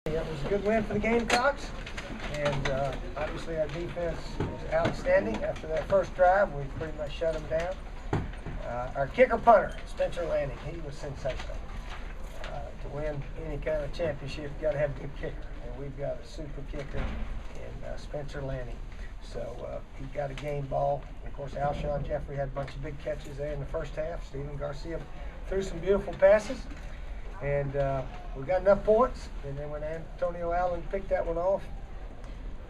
It was a good win for the Gamecocks, and obviously our defense was outstanding. After that first drive, we pretty much shut them down. Our kicker punter, Spencer Lanning, he was sensational. To win any kind of championship, you got to have a good kicker, and we've got a super kicker in Spencer Lanning. So he got a game ball. Of course, Alshon Jeffrey had a bunch of big catches there in the first half. Steven Garcia threw some beautiful passes. And we got enough points, and then when Antonio Allen picked that one off,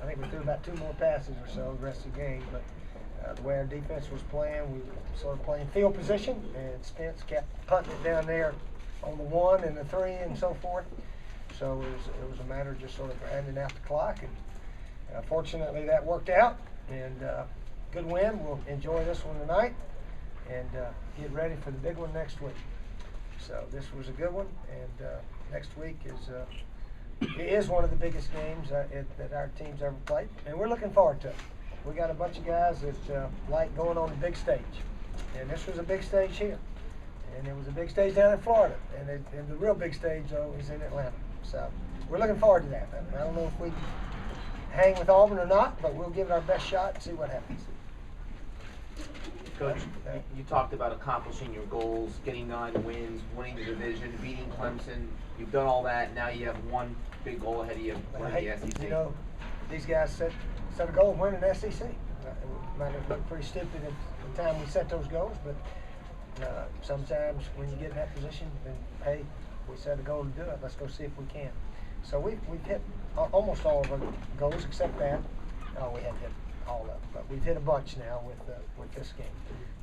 I think we threw about 2 more passes or so the rest of the game. But the way our defense was playing, we were sort of playing field position, and Spence kept punting it down there on the 1 and the 3 and so forth. So it was a matter of just sort of grinding out the clock, and fortunately that worked out. And good win. We'll enjoy this one tonight and get ready for the big one next week. So this was a good one, and next week is one of the biggest games that our team's ever played, and we're looking forward to it. We got a bunch of guys that like going on the big stage, and this was a big stage here, and it was a big stage down in Florida, and the real big stage though is in Atlanta. So we're looking forward to that. I don't know if we hang with Auburn or not, but we'll give it our best shot and see what happens. Coach, you talked about accomplishing your goals, getting 9 wins, winning the division, beating Clemson. You've done all that. Now you have one big goal ahead of you, winning the SEC. You know, these guys set a goal of winning the SEC. It might have looked pretty stupid at the time we set those goals, but sometimes when you get in that position, then hey, we set a goal to do it. Let's go see if we can. So we've hit almost all of our goals except that. Oh, we hadn't hit all of them, but we've hit a bunch now with this game.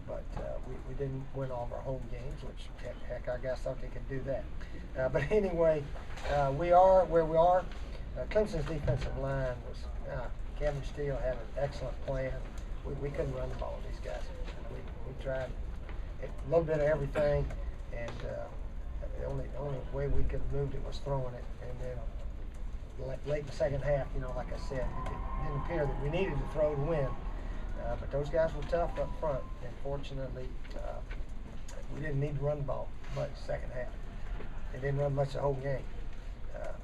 But we didn't win all of our home games, which heck, our guys thought they could do that. But anyway, we are where we are. Clemson's defensive line was Kevin Steele had an excellent plan. We couldn't run the ball with these guys. We tried a little bit of everything, and the only way we could have moved it was throwing it, and then late in the second half, you know, like I said, it didn't appear that we needed to throw to win. But those guys were tough up front, and fortunately, we didn't need to run the ball much second half. They didn't run much the whole game.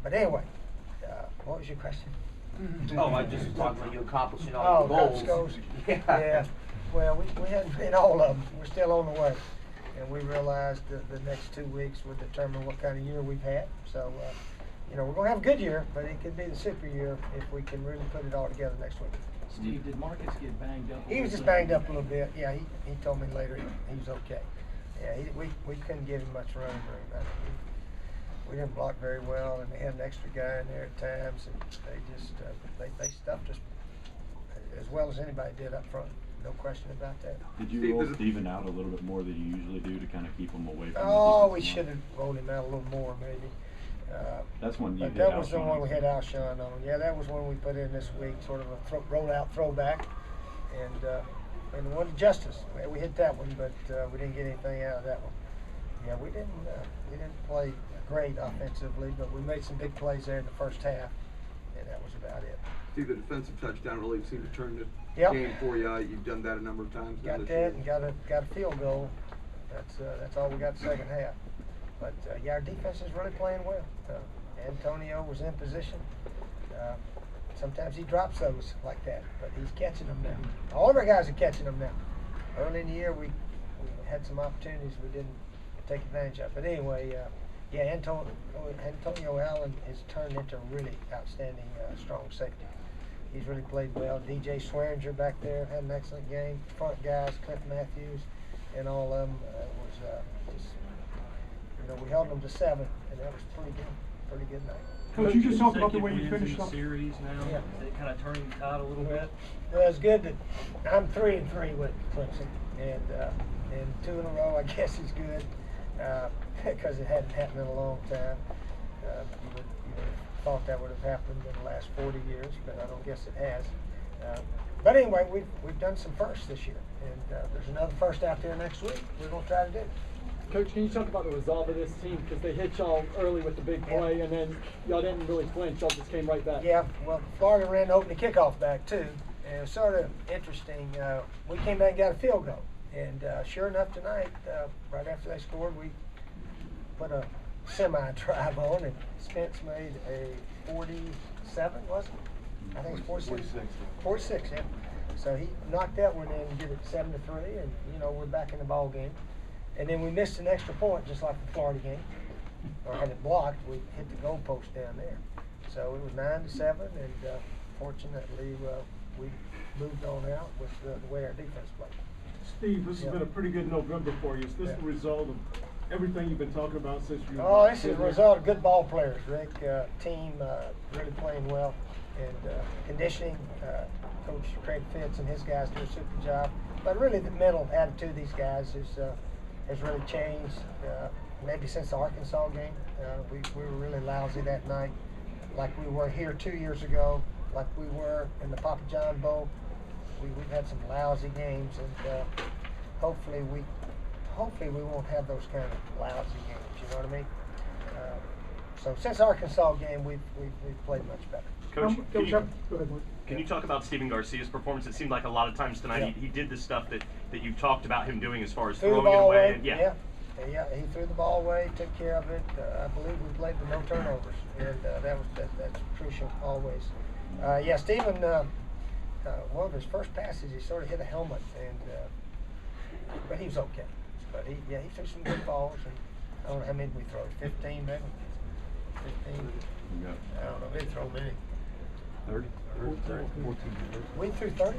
But anyway, what was your question? Oh, I just talked about you accomplishing all your goals. Yeah. Well, we hadn't made all of them. We're still on the way. And we realized that the next 2 weeks would determine what kind of year we've had. So, you know, we're going to have a good year, but it could be the super year if we can really put it all together next week. Steve, did Marcus get banged up? He was just banged up a little bit. Yeah, he told me later he was okay. Yeah, we couldn't give him much running room. We didn't block very well, and they had an extra guy in there at times, and they just they stuffed us as well as anybody did up front. No question about that. Did you roll Steven out a little bit more than you usually do to kind of keep him away from the we should have rolled him out a little more, maybe. That's when you but that was the one we had Alshon on. Yeah, that was one we put in this week, sort of a roll-out throwback. And the one to Justice, we hit that one, but we didn't get anything out of that one. Yeah, we didn't play great offensively, but we made some big plays there in the first half, and that was about it. See, the defensive touchdown really seemed to turn the game for you. You've done that a number of times. Got that and got a field goal. That's all we got the second half. But yeah, our defense is really playing well. Antonio was in position. Sometimes he drops those like that, but he's catching them now. All of our guys are catching them now. Early in the year, we had some opportunities we didn't take advantage of. But anyway, yeah, Antonio Allen has turned into a really outstanding strong safety. He's really played well. DJ Swearinger back there had an excellent game. Front guys, Cliff Matthews, and all of them was just. You know, we held them to 7, and that was pretty good night. Coach, you just talked about the way you finished up series now. Yeah. Is it kind of turning the tide a little bit? Well, it's good that I'm 3-3 with Clemson, and 2 in a row. I guess is good because it hadn't happened in a long time. You would have thought that would have happened in the last 40 years, but I don't guess it has. But anyway, we've done some firsts this year, and there's another first out there next week. We're going to try to do. Coach, can you talk about the resolve of this team? Because they hit y'all early with the big play, and then y'all didn't really flinch. Y'all just came right back. Yeah, well, Florida ran the opening kickoff back, too. And it was sort of interesting. We came back and got a field goal. And sure enough, tonight, right after they scored, we put a semi-drive on, and Spence made a 47, wasn't it? I think it's 46. 46, yeah. So he knocked that one in and did it 7-3, and you know, we're back in the ball game. And then we missed an extra point, just like the Florida game, or had it blocked. We hit the goal post down there. So it was 9-7, and fortunately we moved on out with the way our defense played. Steve, this has been a pretty good November for you. Is this the result of everything you've been talking about since you? Oh, this is a result of good ball players, Rick. Team really playing well, and conditioning. Coach Craig Fitz and his guys do a super job. But really, the mental attitude of these guys has really changed. Maybe since the Arkansas game, we were really lousy that night, like we were here 2 years ago, like we were in the Papa John Bowl. We've had some lousy games, and hopefully we won't have those kind of lousy games. You know what I mean? So since the Arkansas game, we've played much better. Coach, Go ahead, Mike. can you talk about Stephen Garcia's performance? It seemed like a lot of times tonight he did the stuff that you've talked about him doing as far as Threw the throwing it ball away. away. And, Yeah, he threw the ball away, took care of it. I believe we played with no turnovers, and that's crucial always. Yeah, Stephen. One of his first passes, he sort of hit a helmet, and but he was okay. But he threw some good balls, and I don't know how many we throw. 15 maybe. 15. Yeah. I don't know. We didn't throw many. 30? 14. We threw 30.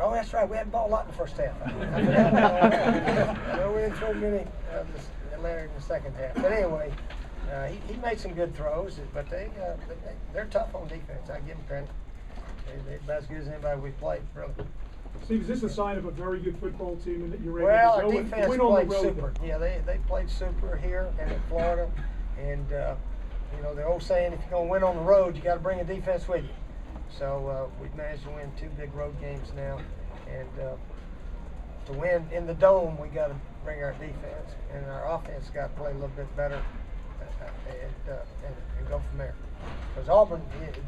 Oh, that's right. We hadn't ball a lot in the first half. No, we didn't throw many later in the second half. But anyway. He made some good throws, but they're tough on defense. I give them credit. They're about as good as anybody we've played, really. Steve, is this a sign of a very good football team and that you're able Well, to our go defense and win on the played road? super. Yeah, they played super here and in Florida. And, you know, the old saying, if you're going to win on the road, you got to bring a defense with you. So we've managed to win 2 big road games now. And to win in the Dome, we got to bring our defense. And our offense got to play a little bit better. And go from there. Because Auburn,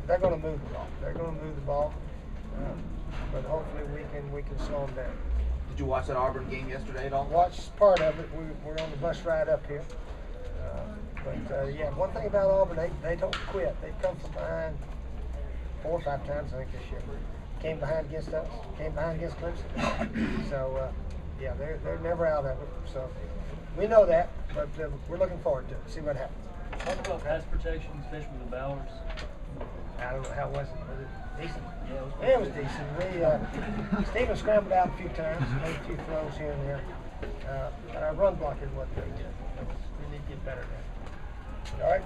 they're going to move the ball. They're going to move the ball, but hopefully we can slow them down. Did you watch that Auburn game yesterday at all? Watched part of it. We're on the bus ride up here. Yeah, one thing about Auburn, they don't quit. They've come from behind 4 or 5 times, I think, this year. Came behind against us. Came behind against Clemson. So yeah, they're never out of it. So. We know that, but we're looking forward to it. See what happens. Talk about pass protection, especially with the Bowers. I don't know how was it. Was it decent? Yeah, it was decent. Stephen scrambled out a few times, made a few throws here and there. But our run blocking wasn't very good. We need to get better at that. All right.